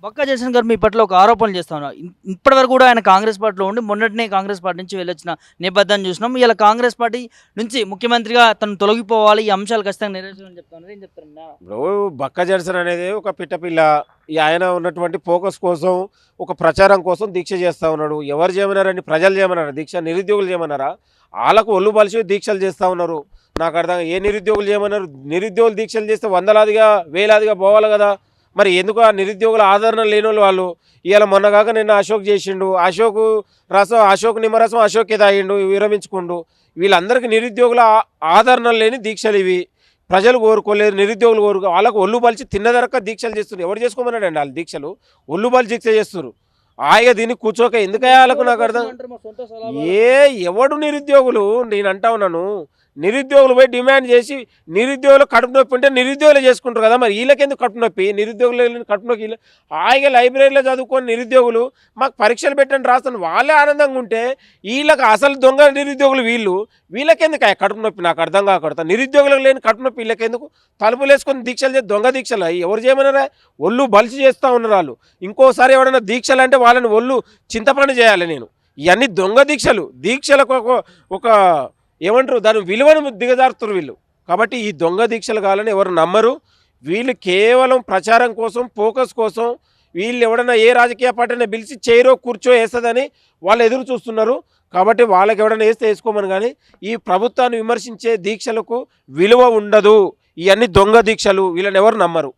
పక్కా జయచంద్ర గారు మీ పట్ల ఒక ఆరోపణలు చేస్తా ఉన్నారు. ఇప్పటివరకు కూడా ఆయన కాంగ్రెస్ పార్టీలో ఉండి మొన్నటినే కాంగ్రెస్ పార్టీ నుంచి వెళ్ళొచ్చిన నేపథ్యాన్ని చూసినాం. ఇలా కాంగ్రెస్ పార్టీ నుంచి ముఖ్యమంత్రిగా తను తొలగిపోవాలి. ఈ అంశాలు ఖచ్చితంగా నెరవేర్చాలని చెప్తా ఉన్నారు. ఏం చెప్తారు? బ్రో, బక్క జడ్సన్ అనేది ఒక పిట్టపిల్ల. ఈ ఆయన ఉన్నటువంటి ఫోకస్ కోసం, ఒక ప్రచారం కోసం దీక్ష చేస్తూ ఉన్నాడు. ఎవరు చేయమన్నారని? ప్రజలు చేయమన్నారా దీక్ష? నిరుద్యోగులు చేయమన్నారా? వాళ్ళకు ఒళ్ళు బలిసి దీక్షలు చేస్తూ ఉన్నారు. నాకు అర్థం ఏ నిరుద్యోగులు చేయమన్నారు? నిరుద్యోగులు దీక్షలు చేస్తే వందలాదిగా వేలాదిగా పోవాలి కదా. మరి ఎందుకు ఆ నిరుద్యోగుల ఆదరణ లేని వాళ్ళు ఇవాళ మొన్నగాక నిన్న అశోక్ చేసిండు. అశోక్ నిమ్మరసం అశోకే తాగిండు, విరమించుకుండు. వీళ్ళందరికీ నిరుద్యోగుల ఆదరణ లేని దీక్షలు ఇవి. ప్రజలు కోరుకోలేరు, నిరుద్యోగులు వాళ్ళకు ఒళ్ళు బలిచి తిన్నదరక దీక్షలు చేస్తున్నారు. ఎవరు చేసుకోమన్నాడండి వాళ్ళు దీక్షలు? ఒళ్ళు బలి దీక్ష చేస్తున్నారు. హాయిగా దీన్ని కూర్చోక ఎందుకయ్యా వాళ్ళకు? నాకు అర్థం ఎవడు నిరుద్యోగులు నేను అంటా ఉన్నాను. నిరుద్యోగులు పోయి డిమాండ్ చేసి నిరుద్యోగులు కడుపు నొప్పి ఉంటే నిరుద్యోగులు చేసుకుంటారు కదా. మరి వీళ్ళకెందుకు కడుపు నొప్పి? నిరుద్యోగులు కడుపు నొప్పి హాయిగా లైబ్రరీలో చదువుకొని నిరుద్యోగులు మాకు పరీక్షలు పెట్టండి రాస్తాను వాళ్ళే ఆనందంగా ఉంటే, వీళ్ళకి అసలు దొంగ నిరుద్యోగులు వీళ్ళకెందుకు కడుపు నొప్పి? నాకు అర్థం కాకూడదు. నిరుద్యోగులకు లేని కడుపు నొప్పి వీళ్ళకెందుకు? తలుపులు వేసుకొని దీక్షలు చేసి దొంగ దీక్షలు ఎవరు చేయమన్నారా? ఒళ్ళు బలిసి చేస్తూ ఉన్నారు వాళ్ళు. ఇంకోసారి ఎవరైనా దీక్షలు అంటే వాళ్ళని ఒళ్ళు చింతపండు చేయాలి నేను. ఇవన్నీ దొంగ దీక్షలకు ఒక ఏమంటారు, దాని విలువను దిగజారుతారు వీళ్ళు. కాబట్టి ఈ దొంగ దీక్షలు కావాలని ఎవరు నమ్మరు. వీళ్ళు కేవలం ప్రచారం కోసం, ఫోకస్ కోసం, వీళ్ళు ఎవడన్నా ఏ రాజకీయ పార్టీని పిలిచి చైరో కూర్చో వేస్తుందని వాళ్ళు ఎదురు చూస్తున్నారు. కాబట్టి వాళ్ళకి ఎవడన్నా వేస్తే వేసుకోమని. కానీ ఈ ప్రభుత్వాన్ని విమర్శించే దీక్షలకు విలువ ఉండదు. ఇవన్నీ దొంగ దీక్షలు, వీళ్ళని ఎవరు నమ్మరు.